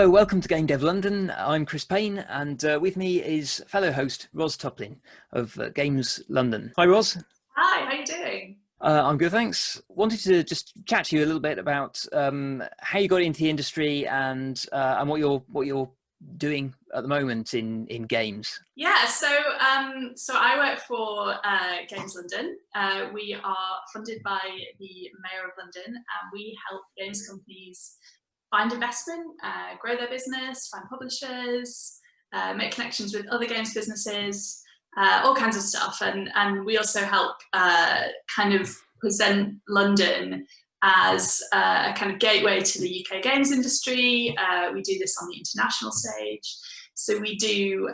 Hello, welcome to Game Dev London. I'm Chris Payne, and with me is fellow host Roz Tuplin of Games London. Hi, Roz. Hi, how are you doing? I'm good, thanks. Wanted to just chat to you a little bit about how you got into the industry and what you're doing at the moment in games. Yeah, so I work for Games London. We are funded by the Mayor of London, and we help games companies find investment, grow their business, find publishers, make connections with other games businesses, all kinds of stuff. And we also help kind of present London as a kind of gateway to the UK games industry. We do this on the international stage. So we do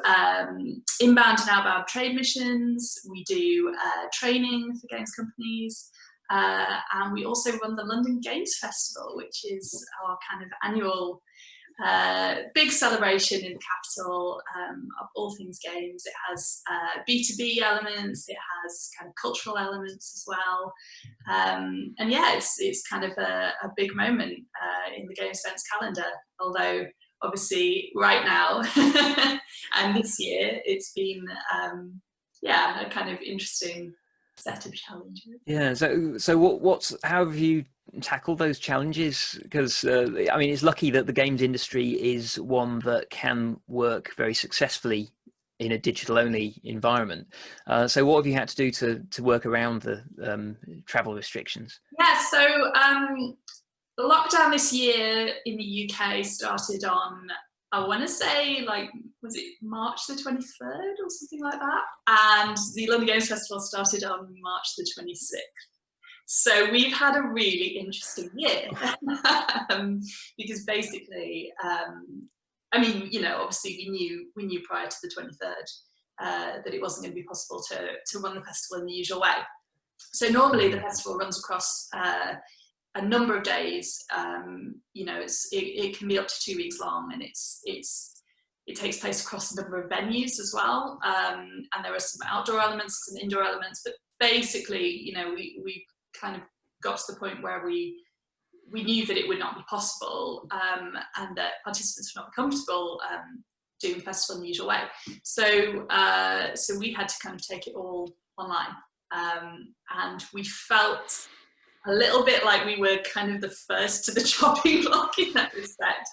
inbound and outbound trade missions. We do training for games companies. And we also run the London Games Festival, which is our kind of annual big celebration in the capital of all things games. It has B2B elements, it has kind of cultural elements as well. And yeah, it's kind of a big moment in the games events calendar, although obviously right now and this year it's been a kind of interesting set of challenges. Yeah. So how have you tackled those challenges? Because I mean, it's lucky that the games industry is one that can work very successfully in a digital-only environment. So what have you had to do to work around the travel restrictions? Yeah. So the lockdown this year in the UK started on, I want to say, like, was it March the 23rd or something like that? And the London Games Festival started on March the 26th. So we've had a really interesting year because basically, I mean, you know, obviously we knew prior to the 23rd that it wasn't going to be possible to run the festival in the usual way. So normally the festival runs across a number of days. You know, it can be up to 2 weeks long, and it takes place across a number of venues as well. And there are some outdoor elements, some indoor elements, but basically, you know, we kind of got to the point where we knew that it would not be possible, and that participants would not be comfortable doing the festival in the usual way. So we had to kind of take it all online, and we felt a little bit like we were kind of the first to the chopping block in that respect,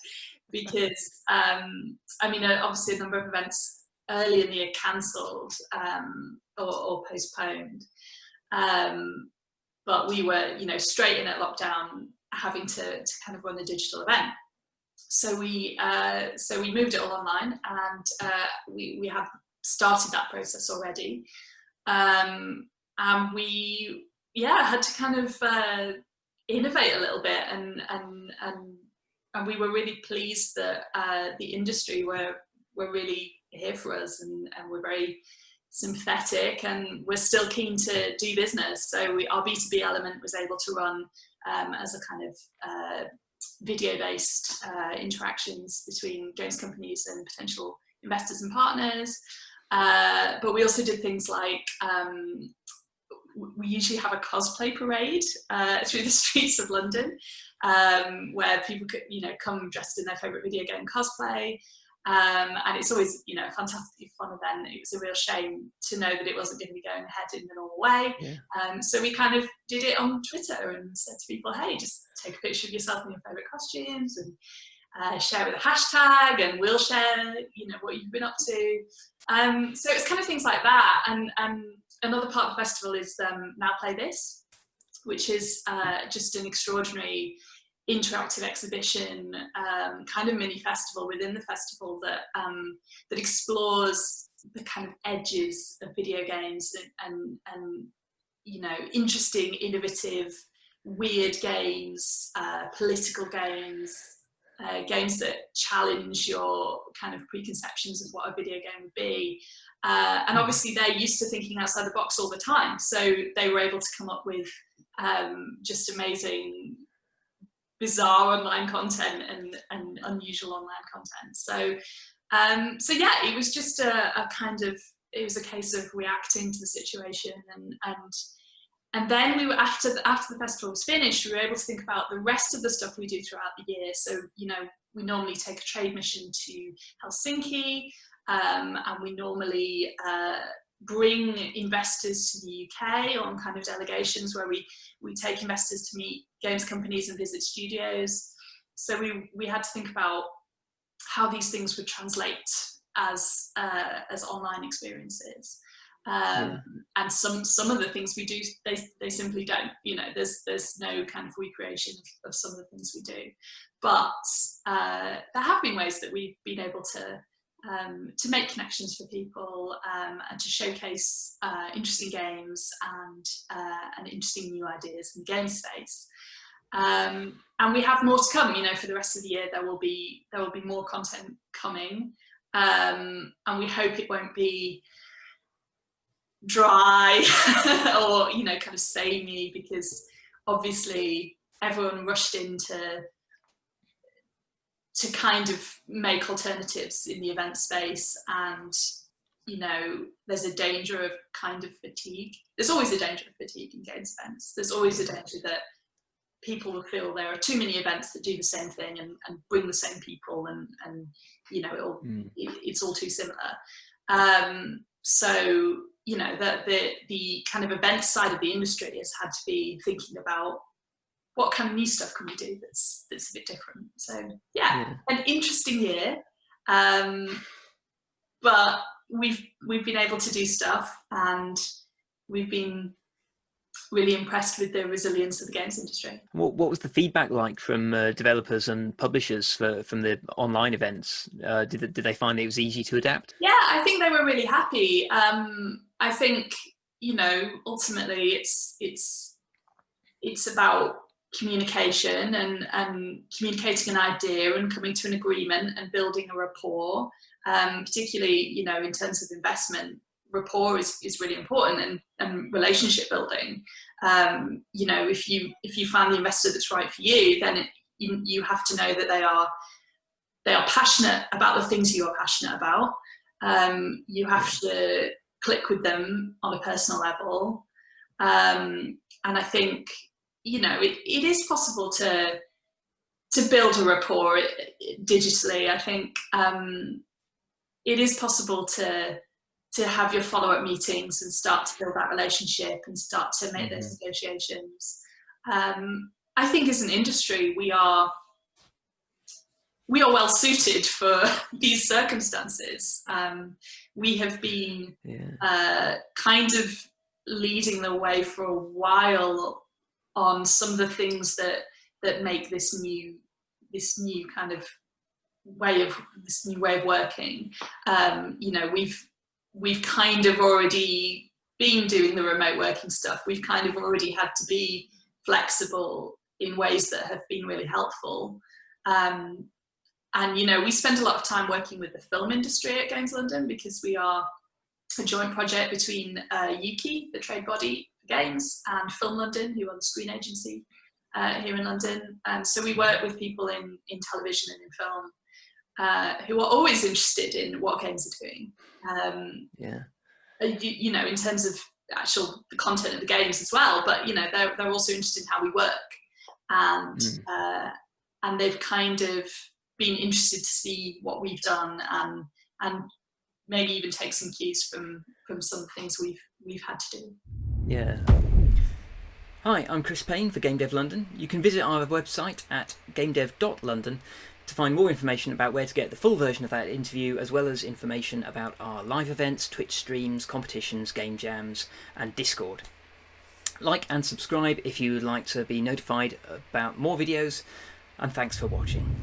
because I mean, obviously a number of events early in the year cancelled or postponed, but we were, you know, straight in at lockdown, having to kind of run a digital event. So we moved it all online, and we have started that process already, and we had to kind of innovate a little bit, and we were really pleased that the industry were really here for us, and we're very sympathetic, and we're still keen to do business. So our B2B element was able to run as a kind of video-based interactions between games companies and potential investors and partners. But we also did things like we usually have a cosplay parade through the streets of London, where people could, you know, come dressed in their favourite video game cosplay. And it's always, you know, a fantastically fun event. It was a real shame to know that it wasn't going to be going ahead in the normal way. Yeah. So we kind of did it on Twitter and said to people, hey, just take a picture of yourself in your favourite costumes and share with a hashtag, and we'll share, you know, what you've been up to. So it's kind of things like that. And another part of the festival is Now Play This, which is just an extraordinary interactive exhibition, kind of mini festival within the festival that explores the kind of edges of video games and you know, interesting, innovative, weird games, political games, games that challenge your kind of preconceptions of what a video game would be. And obviously they're used to thinking outside the box all the time, so they were able to come up with just amazing, bizarre online content and unusual online content. So yeah, it was just a kind of, it was a case of reacting to the situation, and then we were, after the festival was finished, we were able to think about the rest of the stuff we do throughout the year. So, you know, normally take a trade mission to Helsinki, and we normally bring investors to the UK on kind of delegations where we take investors to meet games companies and visit studios. So we had to think about how these things would translate as online experiences. And some of the things we do, they simply don't. You know, there's no kind of recreation of some of the things we do. But there have been ways that we've been able to make connections for people, and to showcase interesting games and interesting new ideas in the game space. And we have more to come. You know, for the rest of the year, there will be more content coming, and we hope it won't be dry or, you know, kind of samey, because obviously everyone rushed in to kind of make alternatives in the event space, and you know, there's a danger of kind of fatigue. There's always a danger of fatigue in games events. There's always a danger that people will feel there are too many events that do the same thing and bring the same people, and you know, it's all too similar. So you know, the kind of event side of the industry has had to be thinking about what kind of new stuff can we do that's a bit different. So yeah. An interesting year, but we've been able to do stuff, and we've been really impressed with the resilience of the games industry. What was the feedback like from developers and publishers from the online events? Did they find it was easy to adapt? Yeah, I think they were really happy. I think, you know, ultimately it's about communication and communicating an idea and coming to an agreement and building a rapport. Particularly, you know, in terms of investment, rapport is really important, and relationship building. You know, if you find the investor that's right for you, then you have to know that they are passionate about the things you are passionate about. You have to click with them on a personal level, and I think, you know, it is possible to build a rapport digitally. I think it is possible to have your follow-up meetings and start to build that relationship and start to make those negotiations. I think as an industry, we are well suited for these circumstances. We have been kind of leading the way for a while on some of the things that make this new kind of way of working. You know, we've kind of already been doing the remote working stuff. We've kind of already had to be flexible in ways that have been really helpful. And, you know, we spend a lot of time working with the film industry at Games London, because we are a joint project between UKI, the trade body for games, and Film London, who are the screen agency here in London. So we work with people in television and in film who are always interested in what games are doing. You know, in terms of the content of the games as well, but you know, they're also interested in how we work, and they've kind of been interested to see what we've done, and maybe even take some cues from some of the things we've had to do. Yeah. Hi, I'm Chris Payne for Game Dev London. You can visit our website at gamedev.london to find more information about where to get the full version of that interview, as well as information about our live events, Twitch streams, competitions, game jams, and Discord. Like and subscribe if you would like to be notified about more videos, and thanks for watching.